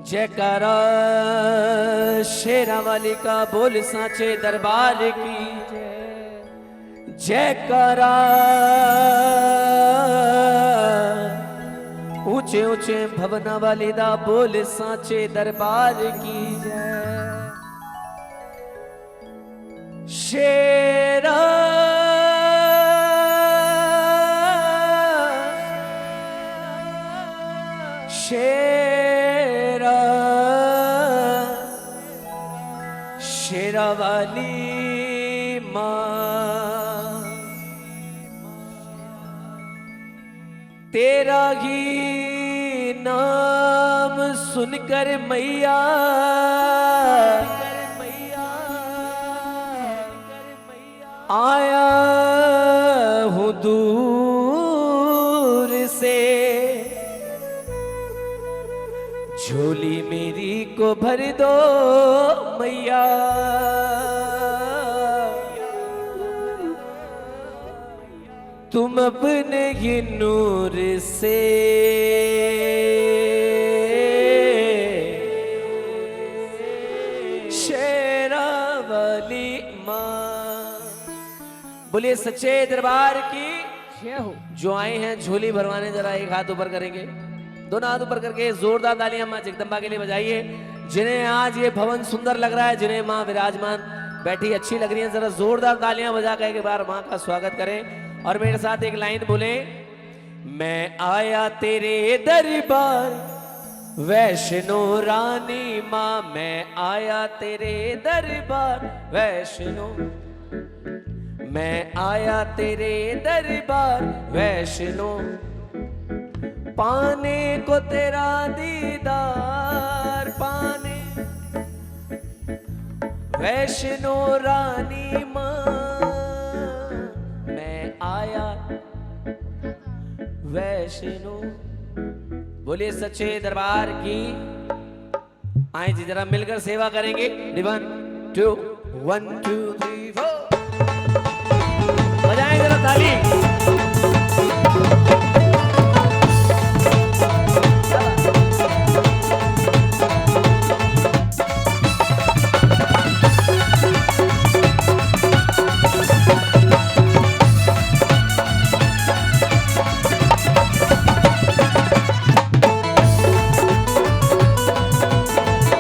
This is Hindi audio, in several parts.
जयकारा शेरावाली का बोल सांचे दरबार की जयकारा ऊंचे ऊंचे भवना वाली दा बोल सांचे दरबार की शेरा शेरा शेरावाली माँ तेरा ही नाम सुनकर मैया आया हूँ दूर से झोली मेरी को भर दो मैया तुम अपने ही नूर से शेरावाली माँ बोलिए सच्चे दरबार की जय हो। जो आए हैं झोली भरवाने जरा एक हाथ ऊपर करेंगे, दोनों हाथ ऊपर करके जोरदार तालियां मां जगदम्बा के लिए बजाइए। जिन्हें आज ये भवन सुंदर लग रहा है, जिन्हें मां विराजमान बैठी अच्छी लग रही है, जरा जोरदार तालियां बजा के एक बार मां का स्वागत करें और मेरे साथ एक लाइन बोले, मैं आया तेरे दरबार वैष्णो रानी मां, मैं आया तेरे दरबार वैष्णो, मैं आया तेरे दरबार वैष्णो, पाने को तेरा दीदार पाने वैष्णो रानी मां, मैं आया वैष्णो। बोलिए सच्चे दरबार की। आए जी जरा मिलकर सेवा करेंगे। 1 2 1 2 3 4 बजाएं जरा ताली।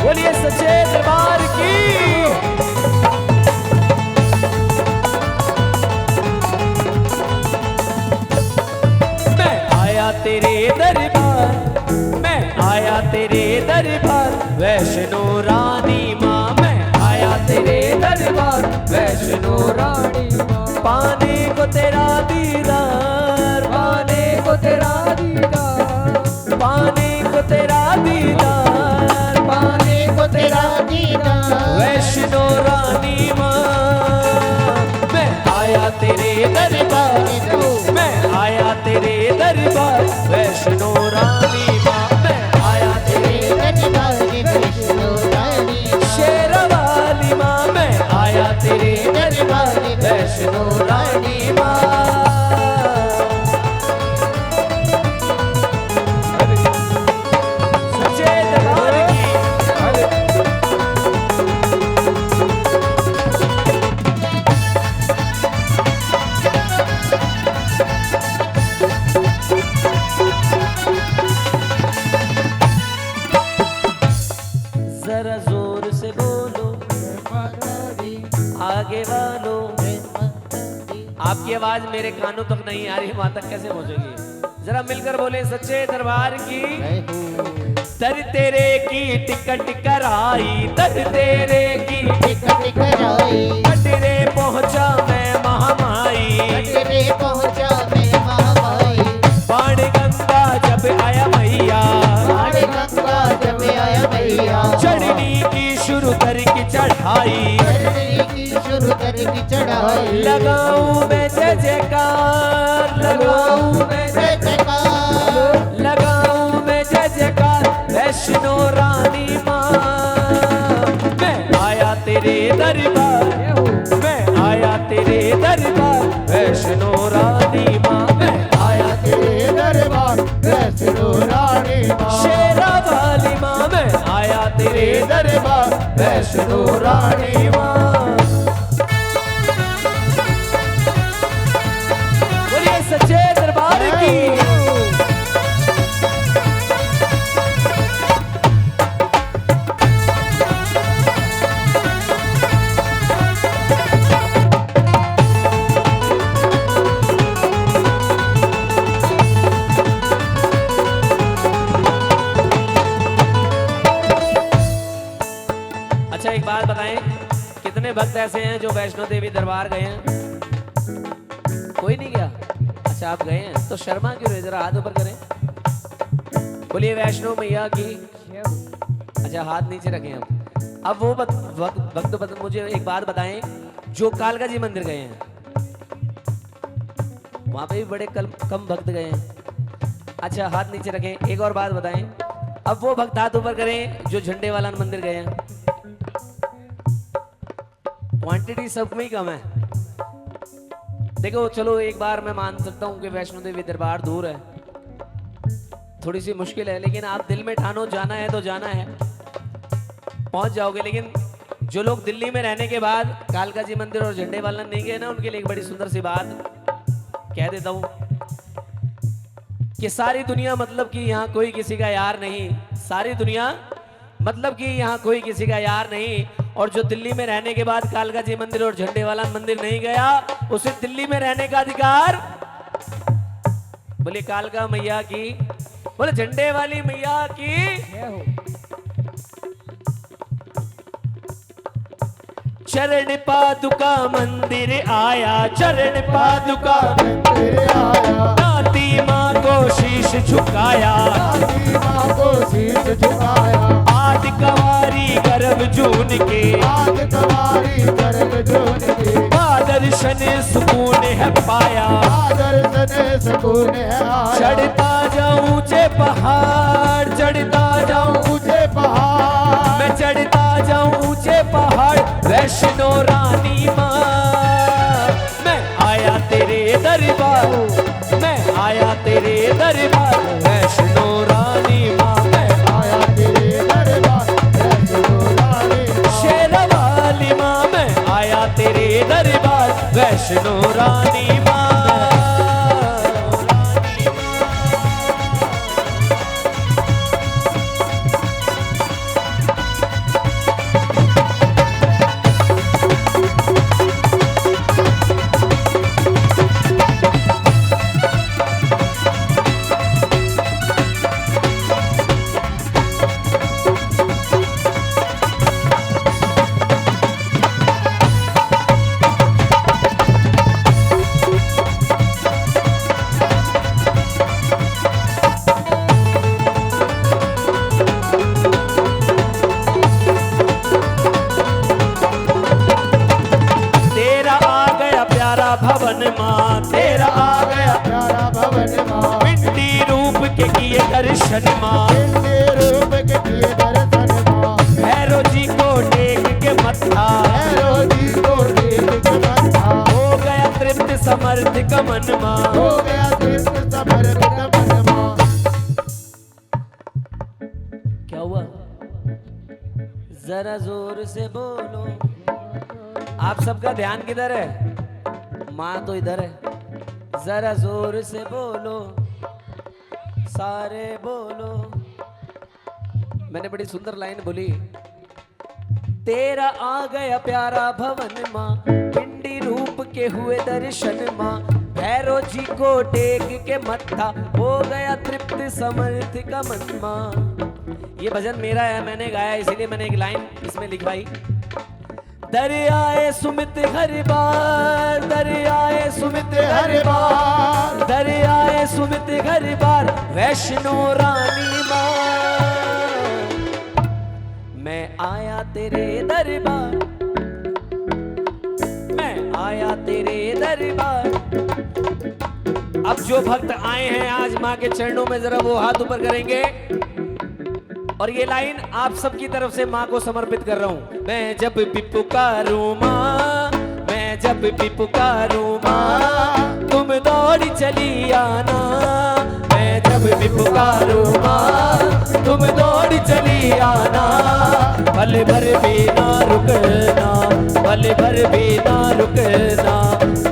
बोलिए सच्चे दरबार की। मैं आया तेरे दरबार, मैं आया तेरे दरबार वैष्णो रानी मां, मैं आया तेरे दरबार वैष्णो रानी मां, पाने को तेरा दीदार पाने को तेरा दीदार पाने को तेरा दीदार पाने को तेरा दीदार वैष्णो रानी मां, मैं आया तेरे दरबार, मैं आया तेरे दरबार वैष्णो रानी मां, मैं आया तेरे दरबार वैष्णो रानी मां, शेरावाली मां, मैं आया तेरे दरबार वैष्णो रानी मां। जरा जोर से बोलो आगे वालों, आपकी आवाज मेरे कानों तक नहीं आ रही, वहां तक कैसे पहुंचेगी? जरा मिलकर बोले सच्चे दरबार की। दर तेरे की टिकट कराई, दर तेरे की टिकट कराई, कटरे पहुंचा मैं महामाई, कटरे पहुंचा मैं महामाई, बाण गंगा जब आया मैया, बाण गंगा जब आया मैया, चढ़नी की शुरू कर की चढ़ाई, चढ़ने की शुरू कर की चढ़ाई, लगाऊं मैं जय जयकार, लगाऊं मैं जय जयकार, लगाऊं मैं जय जयकार वैष्णो रानी मां, मैं आया तेरे दरबार, मैं आया तेरे दरबार वैष्णो रानी मां, मैं आया तेरे दरबार वैष्णो रानी मां, शेरावाली मां, मैं तेरे दरबार वैष्णो रानी माँ। बोलिए सच्चे दरबार की। अच्छा एक बात बताएं, कितने भक्त ऐसे हैं जो वैष्णो देवी दरबार गए हैं? कोई नहीं गया? अच्छा आप गए हैं तो शर्मा क्यों रहे? जरा हाथ ऊपर करें। बोलिए वैष्णो मैया की। अच्छा हाथ नीचे रखें हम। अब वो भक्त मुझे एक बात बताएं, जो कालका जी मंदिर गए हैं वहां पे भी बड़े कम भक्त गए हैं। अच्छा हाथ नीचे रखें। एक और बात बताएं, अब वो भक्त हाथ ऊपर करें जो झंडे वाला मंदिर गए हैं। क्वांटिटी सब में ही कम है। देखो चलो एक बार मैं मान सकता हूं कि वैष्णो देवी दरबार दूर है, थोड़ी सी मुश्किल है, लेकिन आप दिल में ठानो जाना है तो जाना है, पहुंच जाओगे। लेकिन जो लोग दिल्ली में रहने के बाद कालका जी मंदिर और झंडे वाला नहीं गए ना, उनके लिए एक बड़ी सुंदर सी बात कह देता हूं कि सारी दुनिया मतलब कि यहाँ कोई किसी का यार नहीं। सारी दुनिया मतलब कि यहाँ कोई किसी का यार नहीं। और जो दिल्ली में रहने के बाद कालका जी मंदिर और झंडे वाला मंदिर नहीं गया, उसे दिल्ली में रहने का अधिकार। बोले कालका मैया की, बोले झंडे वाली मैया की। चरण पादुका मंदिर आया, चरण पादुका मंदिर आया, नाती माँ को शीश झुकाया, नाती माँ को शीश झुकाया। आदि कवारी गर्भ जून के, आदि कवारी गर्भ जून के, दर्शन सुकून है पाया, दर्शन सुकून है आया। चढ़ता जाऊं ऊंचे पहाड़, चढ़ता जाऊं ऊंचे पहाड़, मैं चढ़ता जाऊं ऊंचे पहाड़, वैष्णो रानी माँ। मैं आया तेरे दरबार, मैं आया तेरे दरबार, वैष्णो रानी माँ। मैं आया तेरे दरबार वैष्णो रानी माँ। शेरवाली माँ, मैं आया तेरे दरबार, वैष्णो रानी माँ। भवन माँ तेरा आ गया, प्यारा भवन माँ। पिंडी रूप के किए दर्शन माँ, पिंडी रूप के किए दर्शन माँ। भैरो जी को टेक के मत्था, भैरो जी को टेक के मत्था, हो गया तृप्त समर्थ का मन माँ, हो गया तृप्त समर्थ का मन माँ। क्या हुआ? जरा जोर से बोलो। आप सबका ध्यान किधर है? माँ तो इधर है। जरा जोर से बोलो, सारे बोलो। मैंने बड़ी सुंदर लाइन बोली, तेरा आ गया प्यारा भवन माँ, पिंडी रूप के हुए दर्शन माँ, भैरो जी को टेक के मत्था, हो गया तृप्त समर्थ का मन माँ। ये भजन मेरा है, मैंने गाया, इसीलिए मैंने एक लाइन इसमें लिखवाई। दरियाए सुमित हर बार, दरियाए सुमित हर बार, दरियाए सुमित हर बार, वैष्णो रानी माँ। मैं आया तेरे दरबार, मैं आया तेरे दरबार। अब जो भक्त आए हैं आज माँ के चरणों में, जरा वो हाथ ऊपर करेंगे और ये लाइन आप सबकी तरफ से माँ को समर्पित कर रहा हूं। मैं जब भी पुकारूं माँ, मैं जब भी पुकारूं माँ, तुम दौड़ी चली आना। मैं जब भी पुकारूं माँ, तुम दौड़ी चली आना। पल भर भी ना रुकना, पल भर भी ना रुकना,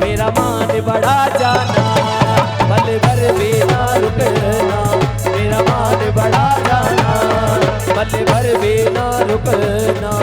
मेरा मान बढ़ा जाना, पल भर भी ना रुकना, मेरा मान बढ़ा जाना, पल भर भी ना रुकना।